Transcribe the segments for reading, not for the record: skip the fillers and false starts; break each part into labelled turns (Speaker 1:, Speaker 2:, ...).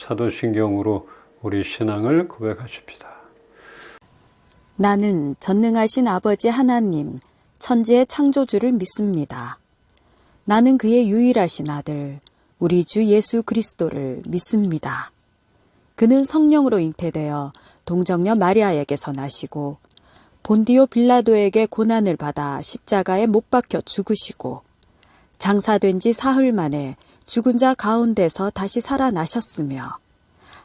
Speaker 1: 사도신경으로 우리 신앙을 고백하십시다.
Speaker 2: 나는 전능하신 아버지 하나님, 천지의 창조주를 믿습니다. 나는 그의 유일하신 아들, 우리 주 예수 그리스도를 믿습니다. 그는 성령으로 잉태되어 동정녀 마리아에게서 나시고 본디오 빌라도에게 고난을 받아 십자가에 못 박혀 죽으시고 장사된 지 사흘 만에 죽은 자 가운데서 다시 살아나셨으며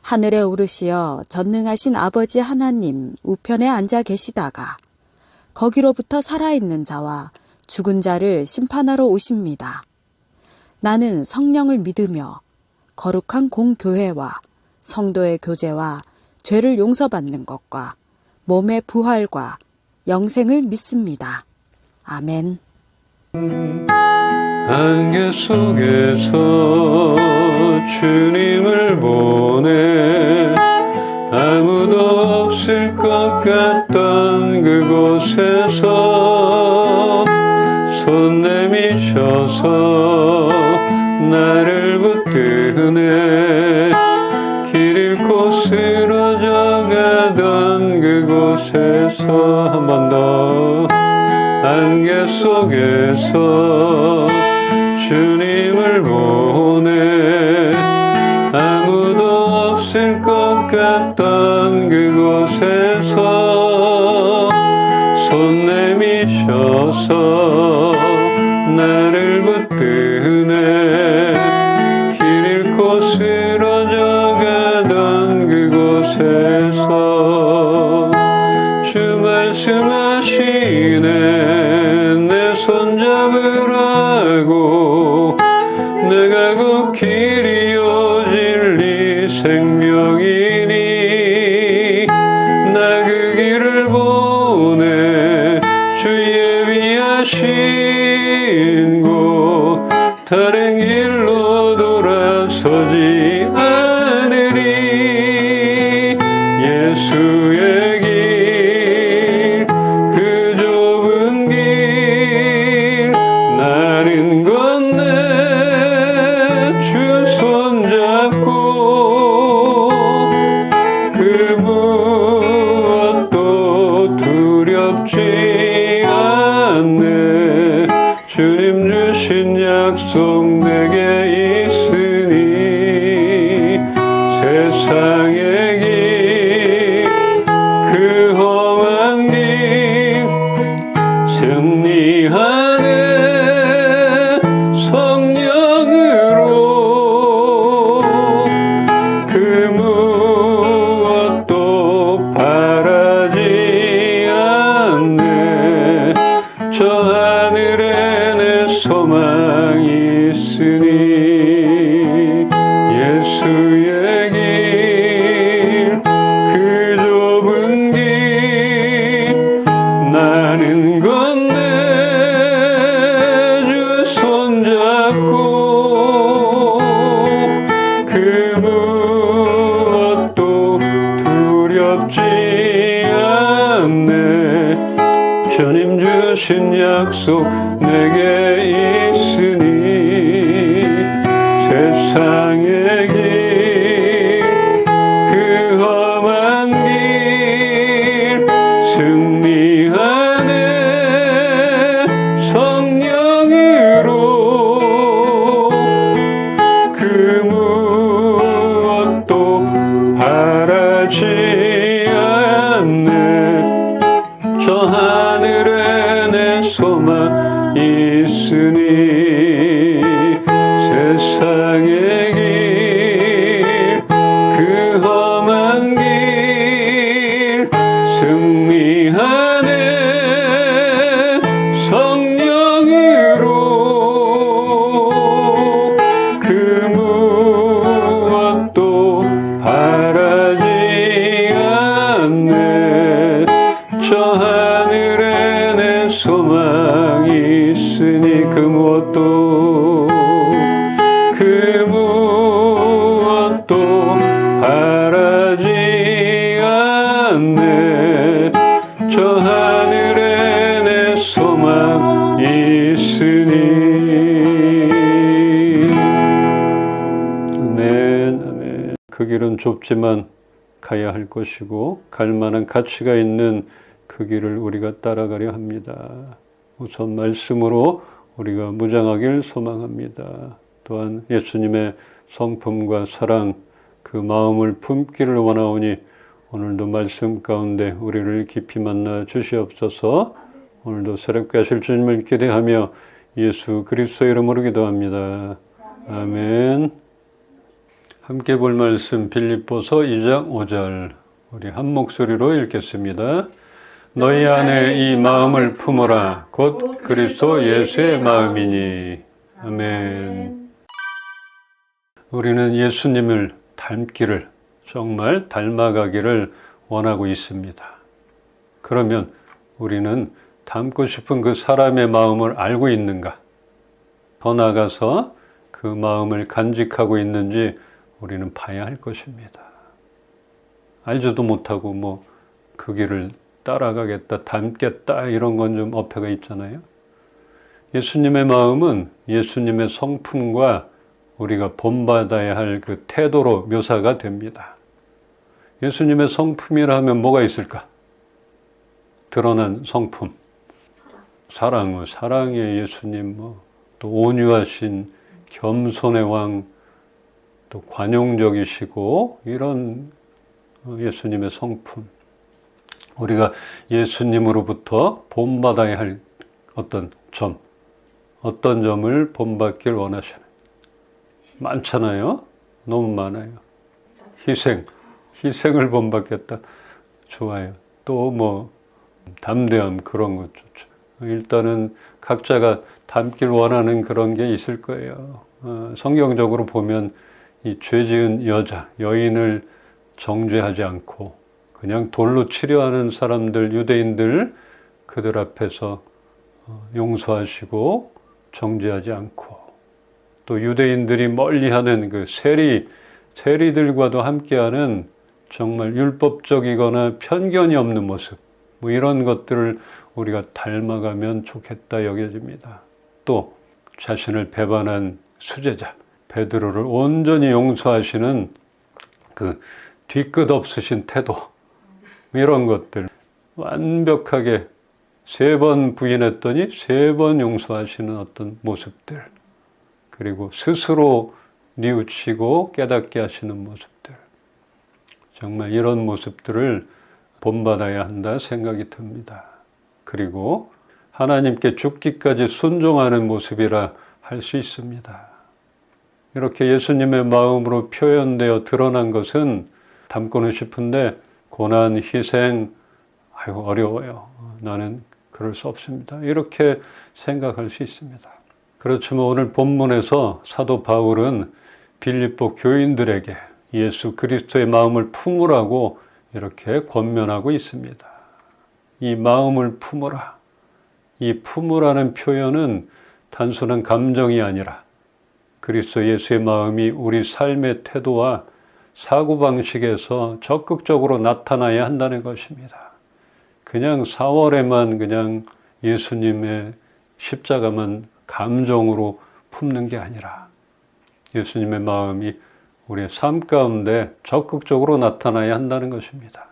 Speaker 2: 하늘에 오르시어 전능하신 아버지 하나님 우편에 앉아 계시다가 거기로부터 살아있는 자와 죽은 자를 심판하러 오십니다. 나는 성령을 믿으며 거룩한 공교회와 성도의 교제와 죄를 용서받는 것과 몸의 부활과 영생을 믿습니다. 아멘.
Speaker 1: 안개 속에서 주님을 보내 아무도 없을 것 같던 그곳에서 손 내미셔서 나를 붙드네 길 잃고 쓰러져 가던 그곳에서 한 번 더 안개 속에서 주님을 보내 아무도 없을 것 같던 그곳에서 손 내미셔서 나를 붙드네 길 잃고 쓰러져 가던 그곳에서 주 말씀하시네 내 손 잡으라고 내가 그 길이요 진리 생명이니 나 그 길을 보내 주 예비하신 곳 다른 길로 돌아서지 않으리 예수의 길 그 좁은 길 나는 건네 주 손잡고 그 무엇도 두렵지 않네 주님 주신 약속 내게 있으니 세상의 길 그 험한 길 승리하네 성령으로 그 무엇도 바라지 않네 저 하늘에 내 소망이 있으니 예수의 길 그 좁은 길 나는 건네 주 손잡고 그 무엇도 두렵지 않네 주님 주신 약속 내게 있으니 세상의 길 그 험한 길 승리하네 성령으로 그 무엇도 바라지 않네 저 하늘에 내 소망 있으니 세상의 길 그 험한 길 승리하네 성령으로 그 무엇도 바라지 않네 저 하늘에 내 소망이 있으니 그 무엇도 바라지 않네 저 하늘에 내 소망 있으니 아멘 아멘 그 그 길은 좁지만 가야 할 것이고 갈 만한 가치가 있는 그 길을 우리가 따라가려 합니다. 우선 말씀으로 우리가 무장하길 소망합니다. 또한 예수님의 성품과 사랑, 그 마음을 품기를 원하오니 오늘도 말씀 가운데 우리를 깊이 만나 주시옵소서. 오늘도 새롭게 하실 주님을 기대하며 예수 그리스도 이름으로 기도합니다. 아멘. 함께 볼 말씀 빌립보서 2장 5절 우리 한 목소리로 읽겠습니다. 너희 안에 이 마음을 품어라. 곧 그리스도 예수의 마음이니. 아멘. 우리는 예수님을 닮기를, 정말 닮아가기를 원하고 있습니다. 그러면 우리는 닮고 싶은 그 사람의 마음을 알고 있는가? 더 나아가서 그 마음을 간직하고 있는지 우리는 봐야 할 것입니다. 알지도 못하고 그 길을 따라가겠다, 닮겠다 이런 건 좀 어폐가 있잖아요. 예수님의 마음은 예수님의 성품과 우리가 본받아야 할 그 태도로 묘사가 됩니다. 예수님의 성품이라 하면 뭐가 있을까? 드러난 성품. 사랑의 예수님, 또 온유하신 겸손의 왕, 또 관용적이시고 이런 예수님의 성품. 우리가 예수님으로부터 본받아야 할 어떤 점을 본받길 원하시는. 많잖아요. 너무 많아요. 희생을 본받겠다. 좋아요. 또 담대함 그런 것 좋죠. 일단은 각자가 닮길 원하는 그런 게 있을 거예요. 성경적으로 보면 이 죄지은 여인을 정죄하지 않고 그냥 돌로 치려하는 사람들, 유대인들 그들 앞에서 용서하시고 정죄하지 않고 또 유대인들이 멀리하는 그 세리들과도 함께하는 정말 율법적이거나 편견이 없는 모습 이런 것들을 우리가 닮아가면 좋겠다 여겨집니다. 또 자신을 배반한 수제자 베드로를 온전히 용서하시는 그 뒤끝 없으신 태도 이런 것들 완벽하게 3번 부인했더니 3번 용서하시는 어떤 모습들 그리고 스스로 뉘우치고 깨닫게 하시는 모습들 정말 이런 모습들을 본받아야 한다 생각이 듭니다. 그리고 하나님께 죽기까지 순종하는 모습이라 할 수 있습니다. 이렇게 예수님의 마음으로 표현되어 드러난 것은 담고는 싶은데 고난, 희생, 어려워요. 나는 그럴 수 없습니다. 이렇게 생각할 수 있습니다. 그렇지만 오늘 본문에서 사도 바울은 빌립보 교인들에게 예수 그리스도의 마음을 품으라고 이렇게 권면하고 있습니다. 이 마음을 품으라. 이 품으라는 표현은 단순한 감정이 아니라 그리스도 예수의 마음이 우리 삶의 태도와 사고방식에서 적극적으로 나타나야 한다는 것입니다. 그냥 4월에만 그냥 예수님의 십자가만 감정으로 품는 게 아니라 예수님의 마음이 우리의 삶 가운데 적극적으로 나타나야 한다는 것입니다.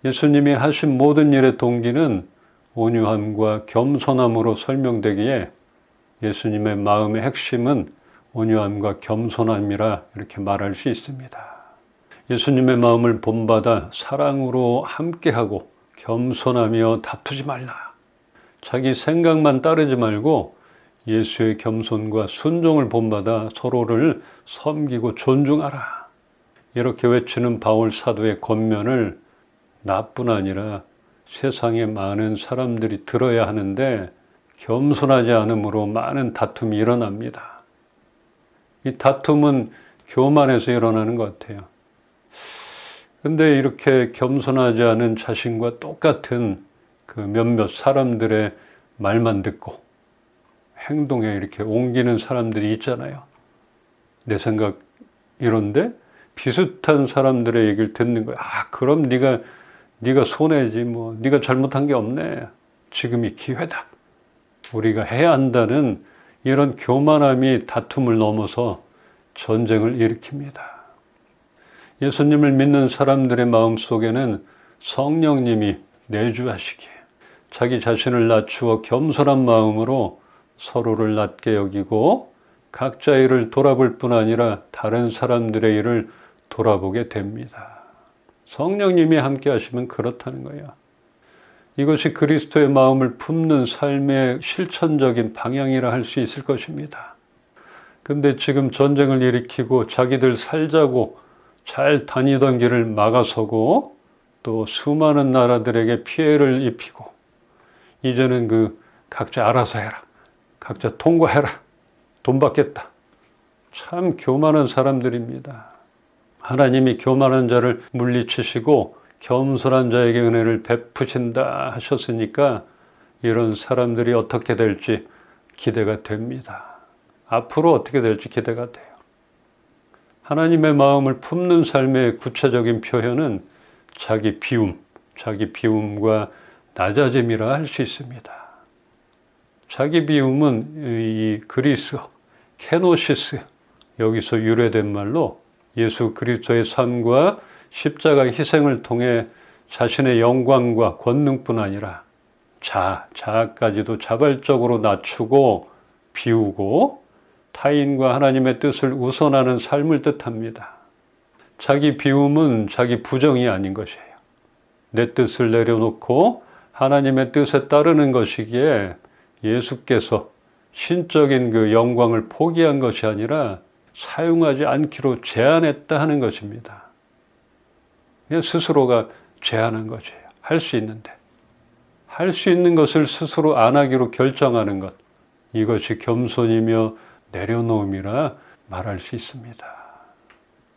Speaker 1: 예수님이 하신 모든 일의 동기는 온유함과 겸손함으로 설명되기에 예수님의 마음의 핵심은 온유함과 겸손함이라 이렇게 말할 수 있습니다. 예수님의 마음을 본받아 사랑으로 함께하고 겸손하며 다투지 말라. 자기 생각만 따르지 말고 예수의 겸손과 순종을 본받아 서로를 섬기고 존중하라. 이렇게 외치는 바울 사도의 권면을 나뿐 아니라 세상에 많은 사람들이 들어야 하는데 겸손하지 않으므로 많은 다툼이 일어납니다. 이 다툼은 교만에서 일어나는 것 같아요. 근데 이렇게 겸손하지 않은 자신과 똑같은 그 몇몇 사람들의 말만 듣고 행동에 이렇게 옮기는 사람들이 있잖아요. 내 생각 이런데 비슷한 사람들의 얘기를 듣는 거야. 그럼 네가 손해지 네가 잘못한 게 없네. 지금이 기회다. 우리가 해야 한다는 이런 교만함이 다툼을 넘어서 전쟁을 일으킵니다. 예수님을 믿는 사람들의 마음 속에는 성령님이 내주하시기에 자기 자신을 낮추어 겸손한 마음으로 서로를 낮게 여기고 각자의 일을 돌아볼 뿐 아니라 다른 사람들의 일을 돌아보게 됩니다. 성령님이 함께 하시면 그렇다는 거예요. 이것이 그리스도의 마음을 품는 삶의 실천적인 방향이라 할 수 있을 것입니다. 근데 지금 전쟁을 일으키고 자기들 살자고 잘 다니던 길을 막아서고 또 수많은 나라들에게 피해를 입히고 이제는 각자 알아서 해라. 각자 통과해라. 돈 받겠다. 참 교만한 사람들입니다. 하나님이 교만한 자를 물리치시고 겸손한 자에게 은혜를 베푸신다 하셨으니까 이런 사람들이 어떻게 될지 기대가 됩니다. 앞으로 어떻게 될지 기대가 돼요. 하나님의 마음을 품는 삶의 구체적인 표현은 자기 비움과 낮아짐이라 할 수 있습니다. 자기 비움은 이 그리스어, 케노시스, 여기서 유래된 말로 예수 그리스도의 삶과 십자가 희생을 통해 자신의 영광과 권능뿐 아니라 자아까지도 자발적으로 낮추고 비우고 타인과 하나님의 뜻을 우선하는 삶을 뜻합니다. 자기 비움은 자기 부정이 아닌 것이에요. 내 뜻을 내려놓고 하나님의 뜻에 따르는 것이기에 예수께서 신적인 그 영광을 포기한 것이 아니라 사용하지 않기로 제한했다 하는 것입니다. 스스로가 제한한 것이에요. 할 수 있는데. 할 수 있는 것을 스스로 안 하기로 결정하는 것. 이것이 겸손이며 내려놓음이라 말할 수 있습니다.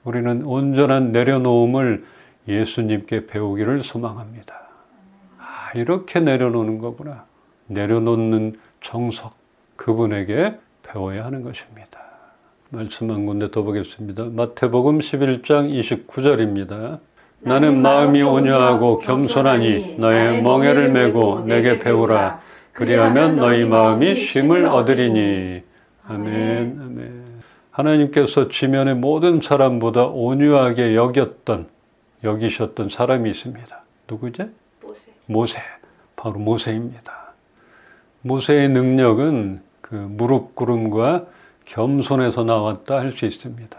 Speaker 1: 우리는 온전한 내려놓음을 예수님께 배우기를 소망합니다. 이렇게 내려놓는 거구나. 내려놓는 정석, 그분에게 배워야 하는 것입니다. 말씀 한 군데 더 보겠습니다. 마태복음 11장 29절입니다. 나는 마음이 온유하고 겸손하니 너의 멍에를 메고 내게 배우라. 그리하면 너희 마음이 쉼을 얻으리니. 아멘, 아멘. 하나님께서 지면의 모든 사람보다 온유하게 여기셨던 사람이 있습니다. 누구죠? 모세. 바로 모세입니다. 모세의 능력은 그 무릎 꿇음과 겸손에서 나왔다 할 수 있습니다.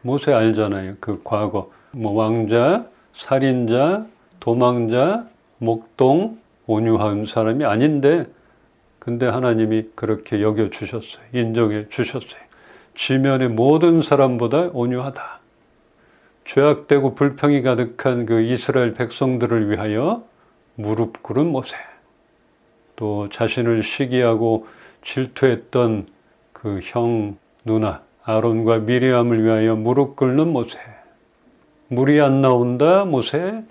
Speaker 1: 모세 알잖아요. 그 과거 왕자, 살인자, 도망자, 목동, 온유한 사람이 아닌데 근데 하나님이 그렇게 여겨주셨어요. 인정해 주셨어요. 지면의 모든 사람보다 온유하다. 죄악되고 불평이 가득한 그 이스라엘 백성들을 위하여 무릎 꿇은 모세. 또 자신을 시기하고 질투했던 그 형 누나 아론과 미리암을 위하여 무릎 꿇는 모세. 물이 안 나온다 모세?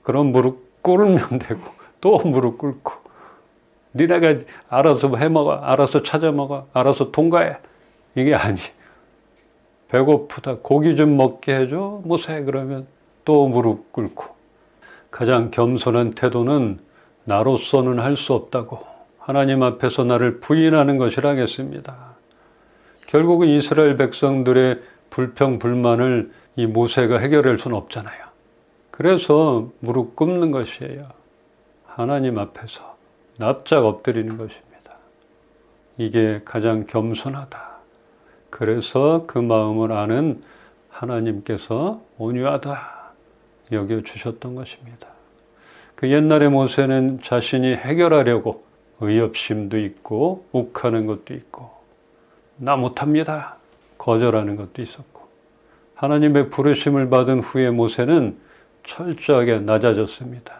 Speaker 1: 그럼 무릎 꿇으면 되고 또 무릎 꿇고 니네가 알아서 해먹어, 알아서 찾아먹어, 알아서 통과해. 이게 아니. 배고프다 고기 좀 먹게 해줘 모세. 그러면 또 무릎 꿇고. 가장 겸손한 태도는 나로서는 할 수 없다고 하나님 앞에서 나를 부인하는 것이라 하겠습니다. 결국은 이스라엘 백성들의 불평 불만을 이 모세가 해결할 수는 없잖아요. 그래서 무릎 꿇는 것이에요. 하나님 앞에서 납작 엎드리는 것입니다. 이게 가장 겸손하다. 그래서 그 마음을 아는 하나님께서 온유하다 여겨주셨던 것입니다. 그 옛날의 모세는 자신이 해결하려고 의협심도 있고 욱하는 것도 있고 나 못합니다 거절하는 것도 있었고 하나님의 부르심을 받은 후에 모세는 철저하게 낮아졌습니다.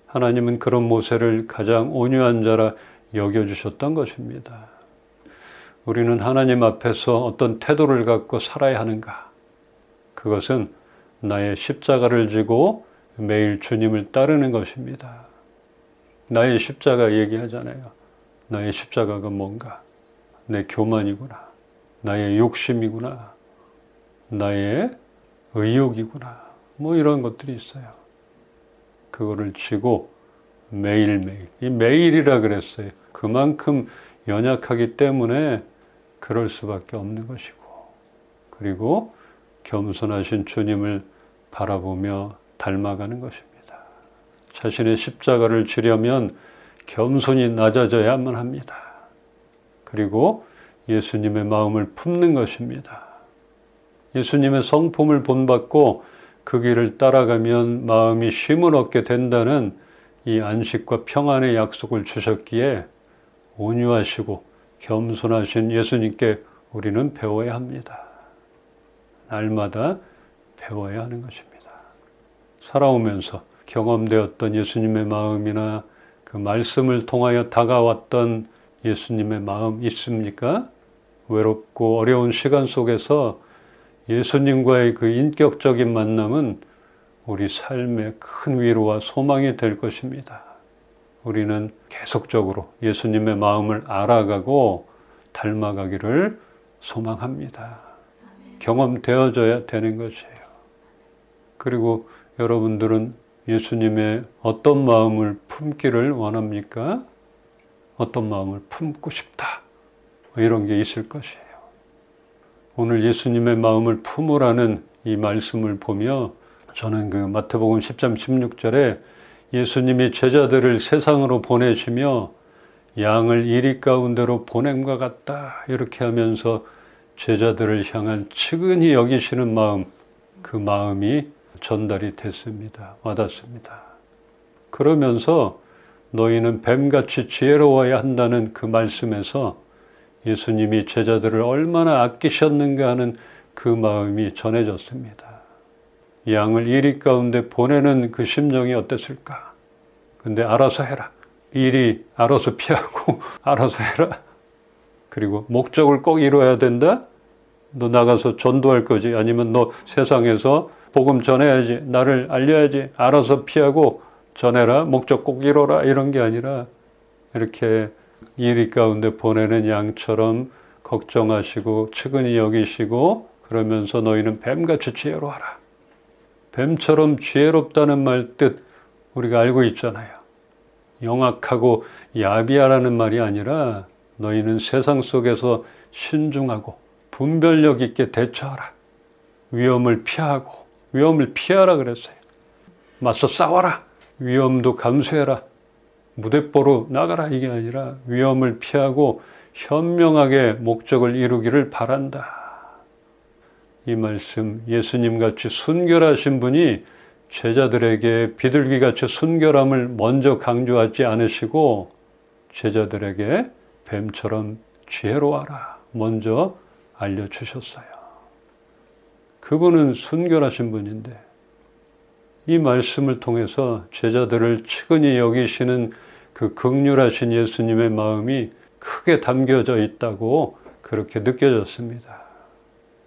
Speaker 1: 하나님은 그런 모세를 가장 온유한 자라 여겨주셨던 것입니다. 우리는 하나님 앞에서 어떤 태도를 갖고 살아야 하는가? 그것은 나의 십자가를 지고 매일 주님을 따르는 것입니다. 나의 십자가 얘기하잖아요. 나의 십자가가 뭔가? 내 교만이구나. 나의 욕심이구나. 나의 의욕이구나. 뭐 이런 것들이 있어요. 그거를 지고 매일매일. 이 매일이라 그랬어요. 그만큼 연약하기 때문에 그럴 수밖에 없는 것이고. 그리고 겸손하신 주님을 바라보며 닮아가는 것입니다. 자신의 십자가를 지려면 겸손히 낮아져야만 합니다. 그리고 예수님의 마음을 품는 것입니다. 예수님의 성품을 본받고 그 길을 따라가면 마음이 쉼을 얻게 된다는 이 안식과 평안의 약속을 주셨기에 온유하시고 겸손하신 예수님께 우리는 배워야 합니다. 날마다 배워야 하는 것입니다. 살아오면서 경험되었던 예수님의 마음이나 그 말씀을 통하여 다가왔던 예수님의 마음 있습니까? 외롭고 어려운 시간 속에서 예수님과의 그 인격적인 만남은 우리 삶의 큰 위로와 소망이 될 것입니다. 우리는 계속적으로 예수님의 마음을 알아가고 닮아가기를 소망합니다. 경험되어져야 되는 것이에요. 그리고 여러분들은 예수님의 어떤 마음을 품기를 원합니까? 어떤 마음을 품고 싶다. 이런 게 있을 것이에요. 오늘 예수님의 마음을 품으라는 이 말씀을 보며 저는 그 마태복음 10장 16절에 예수님이 제자들을 세상으로 보내시며 양을 이리 가운데로 보냄과 같다. 이렇게 하면서 제자들을 향한 측은히 여기시는 마음, 그 마음이 전달이 됐습니다. 와닿습니다. 그러면서 너희는 뱀같이 지혜로워야 한다는 그 말씀에서 예수님이 제자들을 얼마나 아끼셨는가 하는 그 마음이 전해졌습니다. 양을 이리 가운데 보내는 그 심정이 어땠을까? 근데 알아서 해라. 이리 알아서 피하고 알아서 해라. 그리고 목적을 꼭 이루어야 된다? 너 나가서 전도할 거지? 아니면 너 세상에서 복음 전해야지? 나를 알려야지? 알아서 피하고 전해라. 목적 꼭 이뤄라. 이런 게 아니라 이렇게 이리 가운데 보내는 양처럼 걱정하시고 측은히 여기시고 그러면서 너희는 뱀같이 지혜로워하라. 뱀처럼 지혜롭다는 말 뜻 우리가 알고 있잖아요. 영악하고 야비하라는 말이 아니라 너희는 세상 속에서 신중하고 분별력 있게 대처하라. 위험을 피하고 위험을 피하라 그랬어요. 맞서 싸워라. 위험도 감수해라. 무대뽀로 나가라 이게 아니라 위험을 피하고 현명하게 목적을 이루기를 바란다. 이 말씀 예수님같이 순결하신 분이 제자들에게 비둘기같이 순결함을 먼저 강조하지 않으시고 제자들에게 뱀처럼 지혜로워하라 먼저 알려주셨어요. 그분은 순결하신 분인데 이 말씀을 통해서 제자들을 측은히 여기시는 그 긍휼하신 예수님의 마음이 크게 담겨져 있다고 그렇게 느껴졌습니다.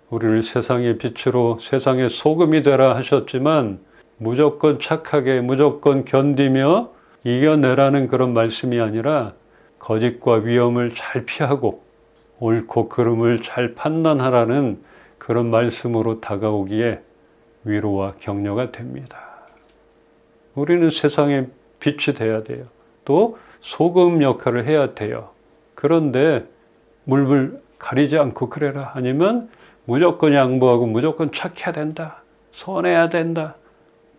Speaker 1: 우리를 세상의 빛으로 세상의 소금이 되라 하셨지만 무조건 착하게 무조건 견디며 이겨내라는 그런 말씀이 아니라 거짓과 위험을 잘 피하고 옳고 그름을 잘 판단하라는 그런 말씀으로 다가오기에 위로와 격려가 됩니다. 우리는 세상의 빛이 돼야 돼요. 또 소금 역할을 해야 돼요. 그런데 물불 가리지 않고 그래라. 아니면 무조건 양보하고 무조건 착해야 된다. 선해야 된다.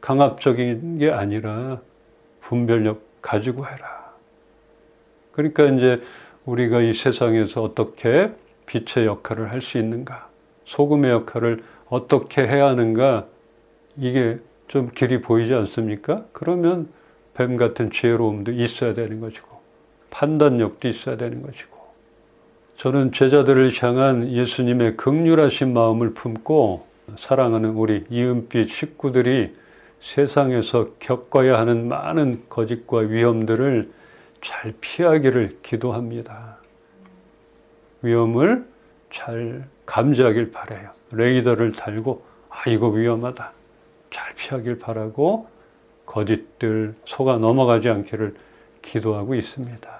Speaker 1: 강압적인 게 아니라 분별력 가지고 해라. 그러니까 이제 우리가 이 세상에서 어떻게 빛의 역할을 할 수 있는가, 소금의 역할을 어떻게 해야 하는가, 이게 좀 길이 보이지 않습니까? 그러면 뱀 같은 지혜로움도 있어야 되는 것이고 판단력도 있어야 되는 것이고 저는 제자들을 향한 예수님의 긍휼하신 마음을 품고 사랑하는 우리 이은빛 식구들이 세상에서 겪어야 하는 많은 거짓과 위험들을 잘 피하기를 기도합니다. 위험을 잘 감지하길 바라요. 레이더를 달고 이거 위험하다. 잘 피하길 바라고 거짓들 속아 넘어가지 않기를 기도하고 있습니다.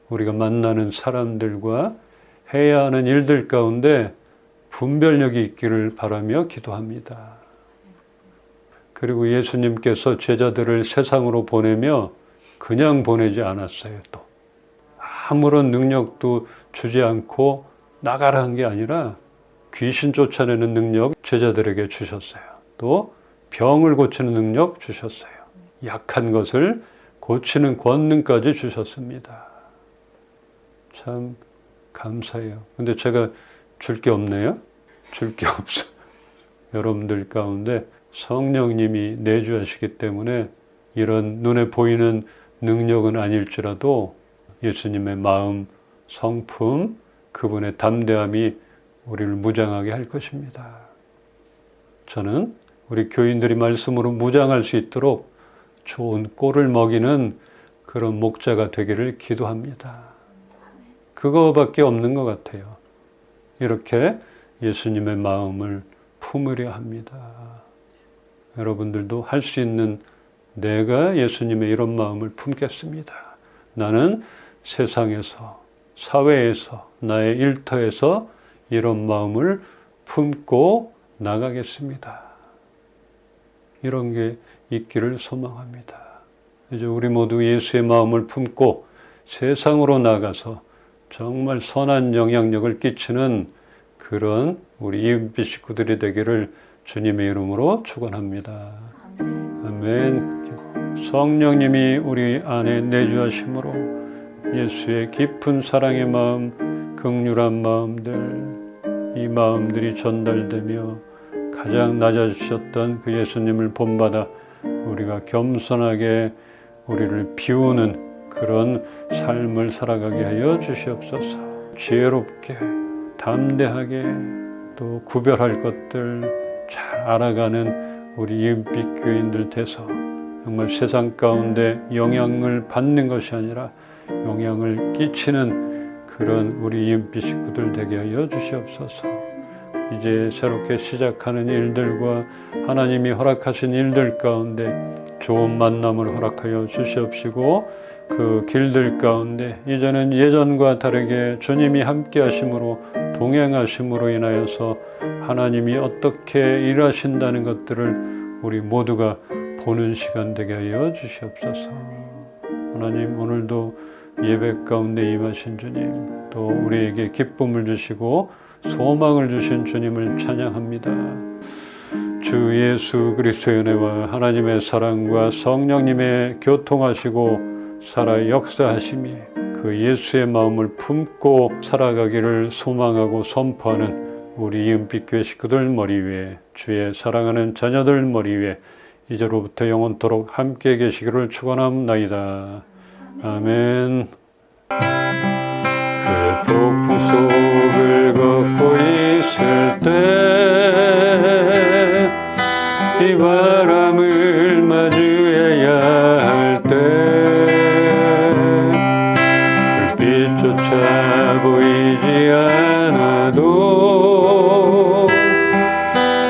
Speaker 1: 우리가 만나는 사람들과 해야 하는 일들 가운데 분별력이 있기를 바라며 기도합니다. 그리고 예수님께서 제자들을 세상으로 보내며 그냥 보내지 않았어요. 또 아무런 능력도 주지 않고 나가라 한 게 아니라 귀신 쫓아내는 능력 제자들에게 주셨어요. 또 병을 고치는 능력 주셨어요. 약한 것을 고치는 권능까지 주셨습니다. 참 감사해요. 근데 제가 줄 게 없네요. 줄 게 없어. 여러분들 가운데 성령님이 내주하시기 때문에 이런 눈에 보이는 능력은 아닐지라도 예수님의 마음, 성품, 그분의 담대함이 우리를 무장하게 할 것입니다. 저는 우리 교인들이 말씀으로 무장할 수 있도록 좋은 꼴을 먹이는 그런 목자가 되기를 기도합니다. 그거밖에 없는 것 같아요. 이렇게 예수님의 마음을 품으려 합니다. 여러분들도 할 수 있는 내가 예수님의 이런 마음을 품겠습니다. 나는 세상에서, 사회에서, 나의 일터에서 이런 마음을 품고 나가겠습니다. 이런 게 있기를 소망합니다. 이제 우리 모두 예수의 마음을 품고 세상으로 나가서 정말 선한 영향력을 끼치는 그런 우리 EMP 식구들이 되기를 주님의 이름으로 축원합니다. 아멘. 성령님이 우리 안에 내주하심으로 예수의 깊은 사랑의 마음, 긍휼한 마음들, 이 마음들이 전달되며 가장 낮아지셨던 그 예수님을 본받아 우리가 겸손하게 우리를 비우는 그런 삶을 살아가게 하여 주시옵소서. 지혜롭게, 담대하게, 또 구별할 것들 잘 알아가는 우리 EMP 교인들 돼서 정말 세상 가운데 영향을 받는 것이 아니라 영향을 끼치는 그런 우리 EMP 식구들 되게 하여 주시옵소서. 이제 새롭게 시작하는 일들과 하나님이 허락하신 일들 가운데 좋은 만남을 허락하여 주시옵시고, 그 길들 가운데 이제는 예전과 다르게 주님이 함께 하심으로, 동행하심으로 인하여서 하나님이 어떻게 일하신다는 것들을 우리 모두가 보는 시간 되게 하여 주시옵소서. 하나님, 오늘도 예배 가운데 임하신 주님, 또 우리에게 기쁨을 주시고 소망을 주신 주님을 찬양합니다. 주 예수 그리스도의 은혜와 하나님의 사랑과 성령님의 교통하시고 살아 역사하심이 그 예수의 마음을 품고 살아가기를 소망하고 선포하는 우리 이은빛교회 식구들 머리 위에, 주의 사랑하는 자녀들 머리 위에 이제로부터 영원토록 함께 계시기를 축원합나이다. 아멘. 그 폭풍 속을 걷고 있을 때, 비바람을 마주해야 할 때, 불빛조차 보이지 않아도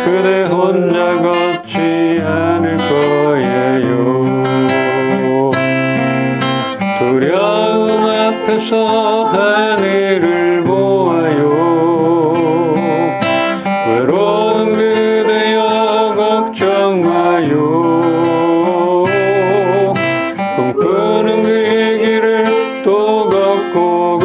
Speaker 1: 그대 혼자 걷지 않을 거예요. 두려움 앞에서 하늘을 보아요. 외로운 그대여 걱정 마요. 꿈꾸는 그 길을 또 걷고